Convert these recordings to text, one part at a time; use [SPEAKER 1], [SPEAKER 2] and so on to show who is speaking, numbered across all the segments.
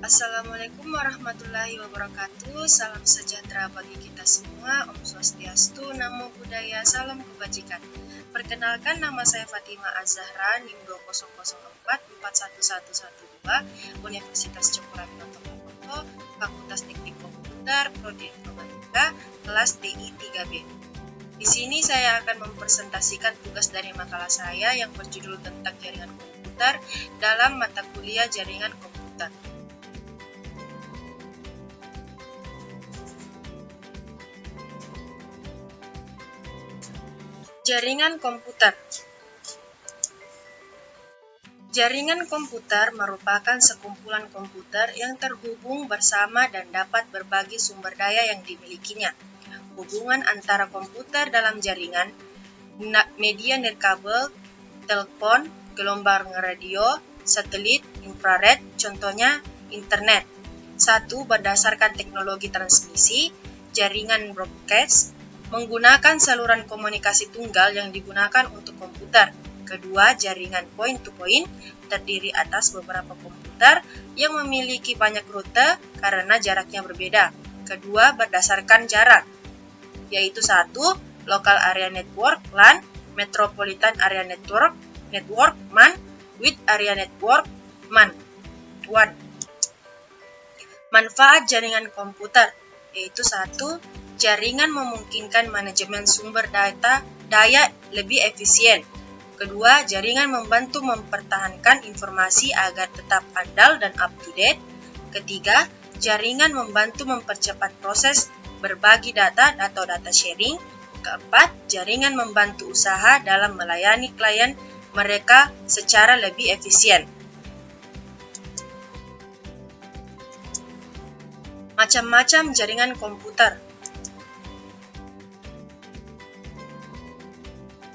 [SPEAKER 1] Assalamualaikum warahmatullahi wabarakatuh. Salam sejahtera bagi kita semua. Om Swastiastu, Namo Buddhaya, salam kebajikan. Perkenalkan, nama saya Fatima Az-Zahra, NIM 2004411112, Universitas Cokroaminoto Purwokerto, Fakultas Teknik Komputer, Prodi Informatika, kelas TI 3B. Di sini saya akan mempresentasikan tugas dari makalah saya yang berjudul tentang jaringan komputer dalam mata kuliah jaringan komputer. Jaringan komputer. Jaringan komputer merupakan sekumpulan komputer yang terhubung bersama dan dapat berbagi sumber daya yang dimilikinya. Hubungan antara komputer dalam jaringan, media nirkabel, telepon, gelombang radio, satelit, infrared, contohnya internet. 1. Berdasarkan teknologi transmisi, jaringan broadcast menggunakan saluran komunikasi tunggal yang digunakan untuk komputer. Kedua, jaringan point-to-point terdiri atas beberapa komputer yang memiliki banyak rute karena jaraknya berbeda. Kedua, berdasarkan jarak, yaitu 1. Local Area Network LAN, Metropolitan Area Network MAN, Wide Area Network WAN. Manfaat jaringan komputer, yaitu 1. Jaringan memungkinkan manajemen sumber daya lebih efisien. Kedua, jaringan membantu mempertahankan informasi agar tetap andal dan up-to-date. Ketiga, jaringan membantu mempercepat proses berbagi data atau data sharing. Keempat, jaringan membantu usaha dalam melayani klien mereka secara lebih efisien. Macam-macam jaringan komputer.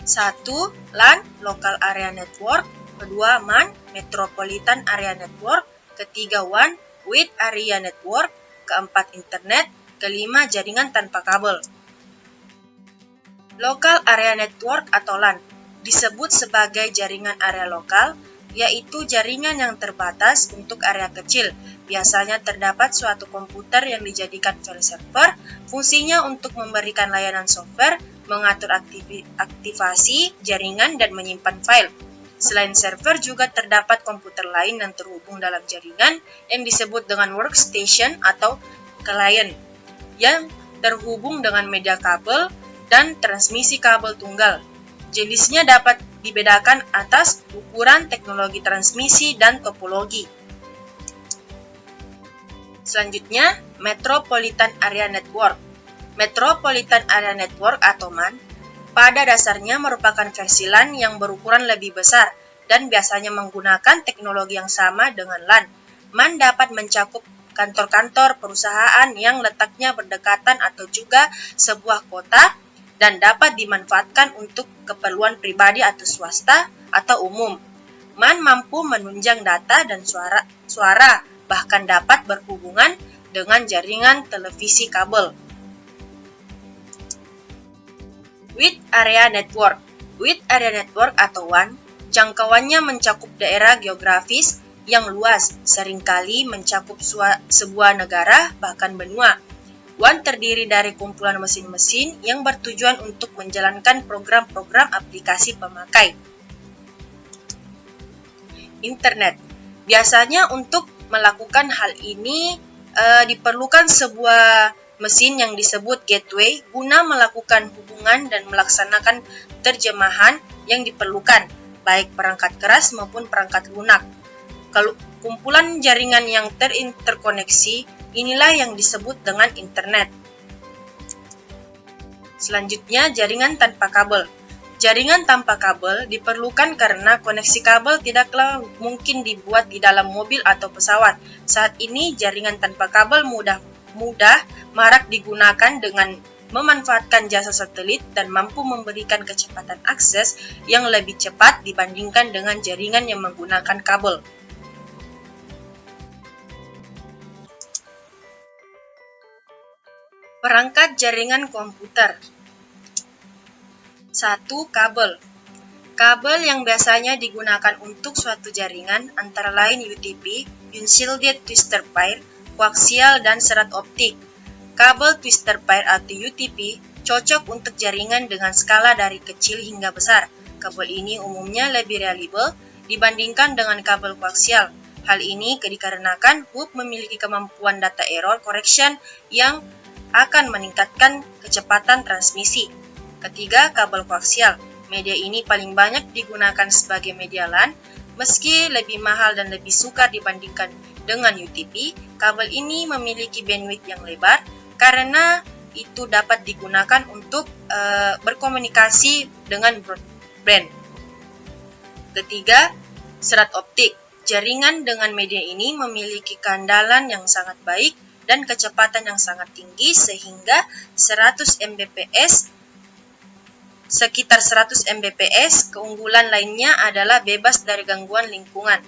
[SPEAKER 1] 1. LAN, Local Area Network. Kedua, MAN, Metropolitan Area Network. Ketiga, WAN, Wide Area Network. Keempat, Internet. Kelima, jaringan tanpa kabel. Local Area Network atau LAN disebut sebagai jaringan area lokal, yaitu jaringan yang terbatas untuk area kecil. Biasanya terdapat suatu komputer yang dijadikan file server, fungsinya untuk memberikan layanan software, mengatur aktivasi jaringan, dan menyimpan file. Selain server, juga terdapat komputer lain yang terhubung dalam jaringan yang disebut dengan workstation atau klien, yang terhubung dengan media kabel dan transmisi kabel tunggal. Jenisnya dapat dibedakan atas ukuran, teknologi transmisi, dan topologi. Selanjutnya, Metropolitan Area Network. Metropolitan Area Network atau MAN pada dasarnya merupakan versi LAN yang berukuran lebih besar dan biasanya menggunakan teknologi yang sama dengan LAN. MAN dapat mencakup kantor-kantor perusahaan yang letaknya berdekatan atau juga sebuah kota dan dapat dimanfaatkan untuk keperluan pribadi atau swasta atau umum. MAN mampu menunjang data dan suara bahkan dapat berhubungan dengan jaringan televisi kabel. Wide Area Network. Wide Area Network atau WAN, jangkauannya mencakup daerah geografis yang luas, seringkali mencakup sebuah negara bahkan benua. WAN terdiri dari kumpulan mesin-mesin yang bertujuan untuk menjalankan program-program aplikasi pemakai. Internet. Biasanya untuk melakukan hal ini diperlukan sebuah mesin yang disebut gateway guna melakukan hubungan dan melaksanakan terjemahan yang diperlukan, baik perangkat keras maupun perangkat lunak. Kumpulan jaringan yang terinterkoneksi inilah yang disebut dengan internet. Selanjutnya, jaringan tanpa kabel. Jaringan tanpa kabel diperlukan karena koneksi kabel tidaklah mungkin dibuat di dalam mobil atau pesawat. Saat ini, jaringan tanpa kabel mudah marak digunakan dengan memanfaatkan jasa satelit dan mampu memberikan kecepatan akses yang lebih cepat dibandingkan dengan jaringan yang menggunakan kabel. Perangkat jaringan komputer. 1. Kabel. Kabel yang biasanya digunakan untuk suatu jaringan antara lain UTP, Unshielded Twistor Pair, koaksial, dan serat optik. Kabel twistor pair atau UTP cocok untuk jaringan dengan skala dari kecil hingga besar. Kabel ini umumnya lebih reliable dibandingkan dengan kabel koaksial. Hal ini dikarenakan hub memiliki kemampuan data error correction yang akan meningkatkan kecepatan transmisi. Ketiga, kabel koaksial. Media ini paling banyak digunakan sebagai media LAN. Meski lebih mahal dan lebih sukar dibandingkan dengan UTP, kabel ini memiliki bandwidth yang lebar karena itu dapat digunakan untuk berkomunikasi dengan broadband. Ketiga, serat optik. Jaringan dengan media ini memiliki keandalan yang sangat baik dan kecepatan yang sangat tinggi sehingga 100 Mbps. Sekitar 100 Mbps, keunggulan lainnya adalah bebas dari gangguan lingkungan.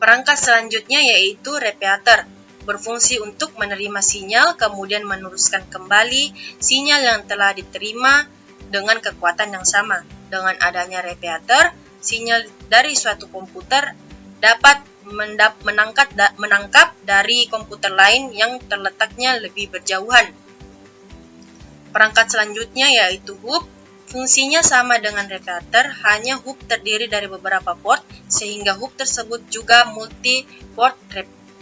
[SPEAKER 1] Perangkat selanjutnya yaitu repeater, berfungsi untuk menerima sinyal kemudian meneruskan kembali sinyal yang telah diterima dengan kekuatan yang sama. Dengan adanya repeater, sinyal dari suatu komputer dapat menangkap dari komputer lain yang terletaknya lebih berjauhan. Perangkat selanjutnya yaitu hub. Fungsinya sama dengan repeater, hanya hub terdiri dari beberapa port, sehingga hub tersebut juga multi-port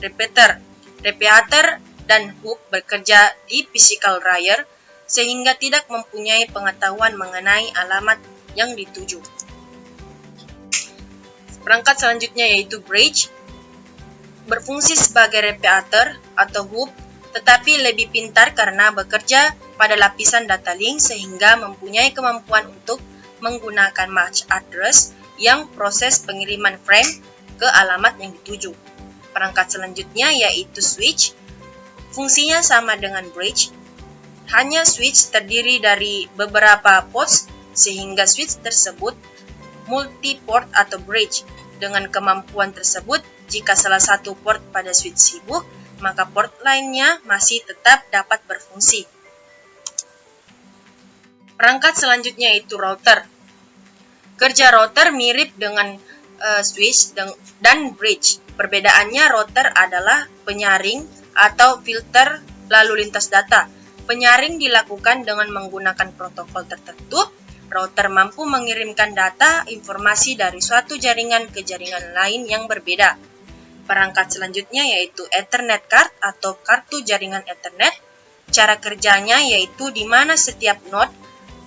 [SPEAKER 1] repeater. Repeater dan hub bekerja di physical layer, sehingga tidak mempunyai pengetahuan mengenai alamat yang dituju. Perangkat selanjutnya yaitu bridge. Berfungsi sebagai repeater atau hub, tetapi lebih pintar karena bekerja pada lapisan data link sehingga mempunyai kemampuan untuk menggunakan MAC address yang proses pengiriman frame ke alamat yang dituju. Perangkat selanjutnya yaitu switch. Fungsinya sama dengan bridge. Hanya switch terdiri dari beberapa ports sehingga switch tersebut multi-port atau bridge. Dengan kemampuan tersebut, jika salah satu port pada switch sibuk, maka port lainnya masih tetap dapat berfungsi. Perangkat selanjutnya yaitu router. Kerja router mirip dengan switch dan bridge. Perbedaannya, router adalah penyaring atau filter lalu lintas data. Penyaring dilakukan dengan menggunakan protokol tertentu. Router mampu mengirimkan data informasi dari suatu jaringan ke jaringan lain yang berbeda. Perangkat selanjutnya yaitu Ethernet card atau kartu jaringan Ethernet. Cara kerjanya yaitu di mana setiap node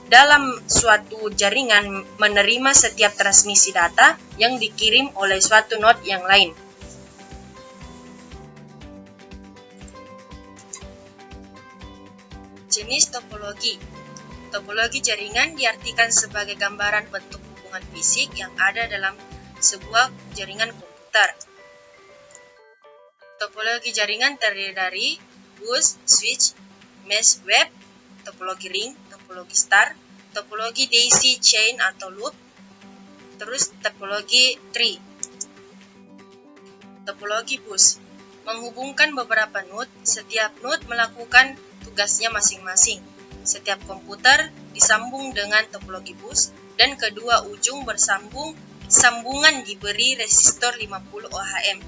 [SPEAKER 1] dalam suatu jaringan menerima setiap transmisi data yang dikirim oleh suatu node yang lain. Jenis topologi. Topologi jaringan diartikan sebagai gambaran bentuk hubungan fisik yang ada dalam sebuah jaringan komputer. Topologi jaringan terdiri dari bus, switch, mesh web, topologi ring, topologi star, topologi daisy chain atau loop, terus topologi tree. Topologi bus menghubungkan beberapa node, setiap node melakukan tugasnya masing-masing. Setiap komputer disambung dengan topologi bus dan kedua ujung sambungan diberi resistor 50 ohm.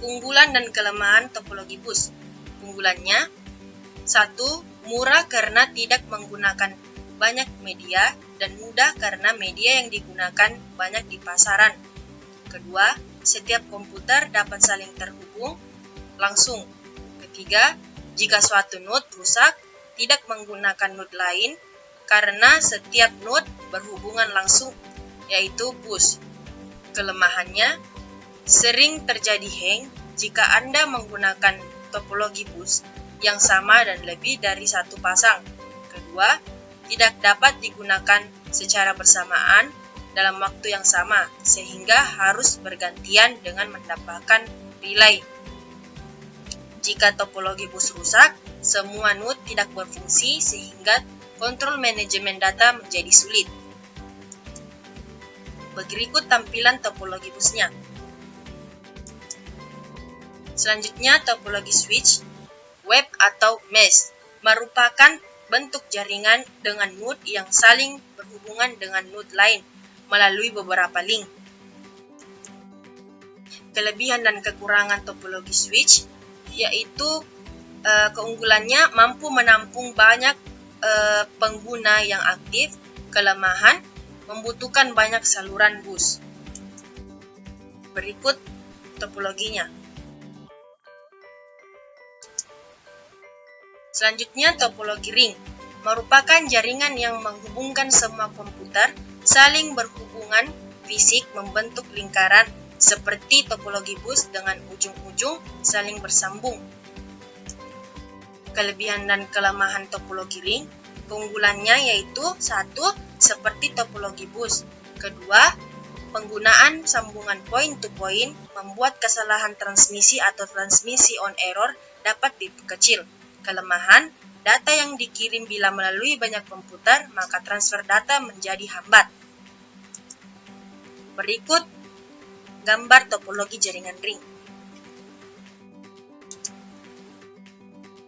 [SPEAKER 1] Keunggulan dan kelemahan topologi bus. Keunggulannya, 1. Murah karena tidak menggunakan banyak media dan mudah karena media yang digunakan banyak di pasaran. Kedua, setiap komputer dapat saling terhubung langsung. Ketiga, jika suatu node rusak, tidak menggunakan node lain karena setiap node berhubungan langsung, yaitu bus. Kelemahannya, sering terjadi hang jika Anda menggunakan topologi bus yang sama dan lebih dari satu pasang. Kedua, tidak dapat digunakan secara bersamaan dalam waktu yang sama, sehingga harus bergantian dengan mendapatkan relay. Jika topologi bus rusak, semua node tidak berfungsi sehingga kontrol manajemen data menjadi sulit. Berikut tampilan topologi busnya. Selanjutnya, topologi switch, web atau mesh merupakan bentuk jaringan dengan node yang saling berhubungan dengan node lain melalui beberapa link. Kelebihan dan kekurangan topologi switch yaitu keunggulannya mampu menampung banyak pengguna yang aktif. Kelemahan membutuhkan banyak saluran bus. Berikut topologinya. Selanjutnya, topologi ring merupakan jaringan yang menghubungkan semua komputer saling berhubungan fisik membentuk lingkaran seperti topologi bus dengan ujung-ujung saling bersambung. Kelebihan dan kelemahan topologi ring, keunggulannya yaitu 1. Seperti topologi bus. Kedua, penggunaan sambungan point to point membuat kesalahan transmisi atau transmisi on error dapat diperkecil. Kelemahan, data yang dikirim bila melalui banyak komputer, maka transfer data menjadi hambat. Berikut gambar topologi jaringan ring.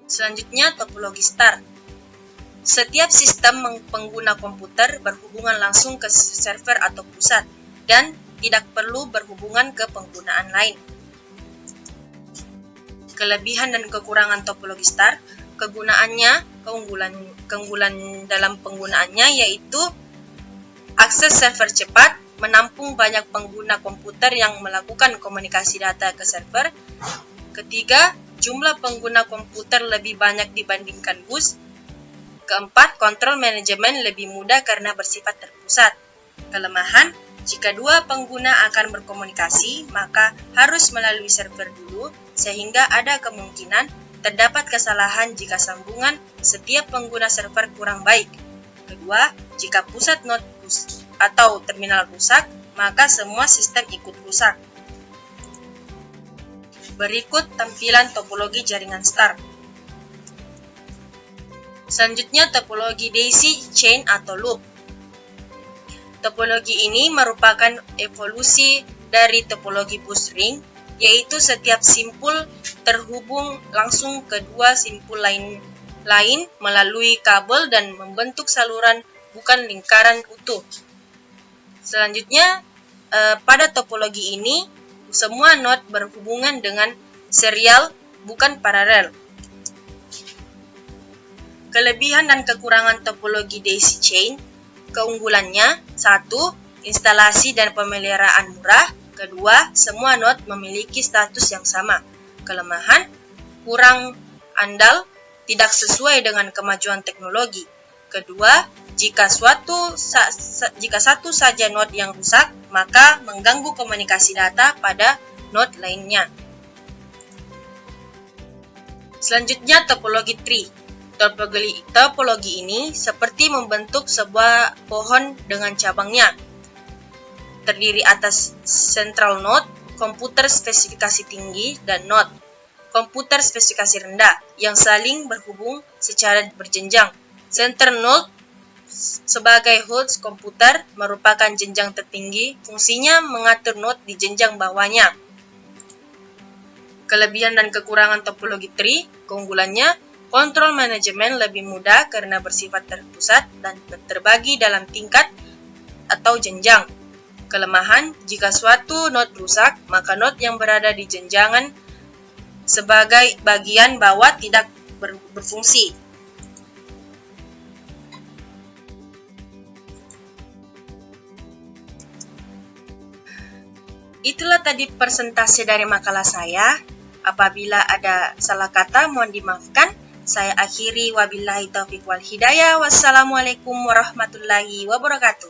[SPEAKER 1] Selanjutnya, topologi star. Setiap sistem pengguna komputer berhubungan langsung ke server atau pusat dan tidak perlu berhubungan ke penggunaan lain. Kelebihan dan kekurangan topologi star, keunggulan dalam penggunaannya yaitu akses server cepat, menampung banyak pengguna komputer yang melakukan komunikasi data ke server. Ketiga, jumlah pengguna komputer lebih banyak dibandingkan bus. Keempat, kontrol manajemen lebih mudah karena bersifat terpusat. Kelemahan, jika dua pengguna akan berkomunikasi, maka harus melalui server dulu, sehingga ada kemungkinan terdapat kesalahan jika sambungan setiap pengguna server kurang baik. Kedua, jika pusat node atau terminal rusak, maka semua sistem ikut rusak. Berikut tampilan topologi jaringan star. Selanjutnya, topologi daisy chain atau loop. Topologi ini merupakan evolusi dari topologi bus ring, yaitu setiap simpul terhubung langsung ke dua simpul lain melalui kabel dan membentuk saluran bukan lingkaran utuh. Selanjutnya, pada topologi ini, semua node berhubungan dengan serial bukan paralel. Kelebihan dan kekurangan topologi daisy chain, keunggulannya 1. Instalasi dan pemeliharaan murah. Kedua, semua node memiliki status yang sama. Kelemahan, kurang andal, tidak sesuai dengan kemajuan teknologi. Kedua, jika satu saja node yang rusak, maka mengganggu komunikasi data pada node lainnya. Selanjutnya, topologi tree. Topologi ini seperti membentuk sebuah pohon dengan cabangnya. Terdiri atas central node, komputer spesifikasi tinggi, dan node, komputer spesifikasi rendah, yang saling berhubung secara berjenjang. Center node sebagai host komputer merupakan jenjang tertinggi, fungsinya mengatur node di jenjang bawahnya. Kelebihan dan kekurangan topologi tree, keunggulannya, kontrol manajemen lebih mudah karena bersifat terpusat dan terbagi dalam tingkat atau jenjang. Kelemahan, jika suatu node rusak, maka node yang berada di jenjangan sebagai bagian bawah tidak berfungsi. Itulah tadi presentasi dari makalah saya. Apabila ada salah kata, mohon dimaafkan. Saya akhiri, wabillahi taufiq wal hidayah. Wassalamualaikum warahmatullahi wabarakatuh.